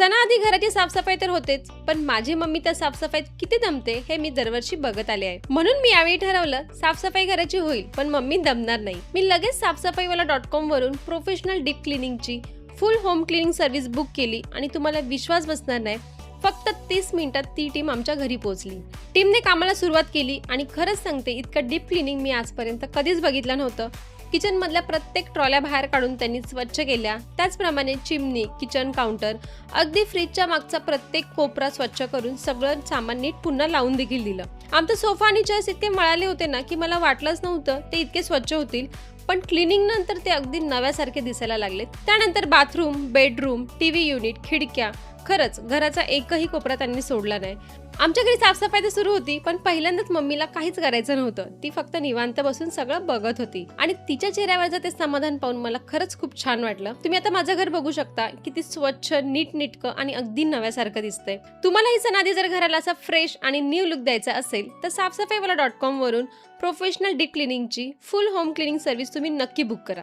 सणाआधी घराची साफसफाई तर होतेच, पण माझी मम्मी त्या साफसफाईत किती दमते हे मी दरवर्षी बघत आले आहे. म्हणून मी यावेळी ठरवलं साफसफाई करायची होईल, पण मम्मी दमणार नाही. मी लगेच साफसफाईवाला.com वरून प्रोफेशनल डीप क्लिनिंगची full home cleaning service book केली आणि तुम्हाला विश्वास बसणार नाही, फक्त 30 मिनिटात ती टीम आमच्या घरी पोहोचली. टीमने कामाला सुरुवात केली आणि खरंच सांगते, इतकं डीप क्लिनिंग मी आजपर्यंत कधीच बघितलं नव्हतं. किचन मधल्या प्रत्येक ट्रॉल्या बाहेर काढून त्यांनी स्वच्छ केल्या. त्याचप्रमाणे चिमणी, किचन काउंटर, अगदी फ्रीजच्या मागचा प्रत्येक कोपरा स्वच्छ करून सगळं सामान नीट पुन्हा लावून देखील दिलं. आमचा सोफा आणि चेअर्स इतके मळाले होते ना की मला वाटलंच नव्हतं ते इतके स्वच्छ होतील, पण क्लिनिंग नंतर ते अगदी नव्यासारखे दिसायला लागले. त्यानंतर बाथरूम, बेडरूम, टीव्ही युनिट, खिडक्या, खरंच घराचा एकही कोपरा त्यांनी सोडला नाही. आमच्या घरी साफसफाई तर सुरू होती, पण पहिल्यांदाच मम्मीला काहीच करायचं नव्हतं. ती फक्त निवांत बसून सगळं बघत होती आणि तिच्या चेहऱ्यावरचं ते समाधान पाहून मला खरंच खूप छान वाटलं. तुम्ही आता माझं घर बघू शकता, किती स्वच्छ, नीटनेटकं आणि अगदी नव्यासारखं दिसतंय. तुम्हालाही सणाआधी जर घराला असा फ्रेश आणि न्यू लुक द्यायचा असेल तर साफसफाईवाला.com वरून प्रोफेशनल डीप क्लिनिंगची फुल होम क्लिनिंग सर्व्हिस तुम्ही नक्की बुक करा.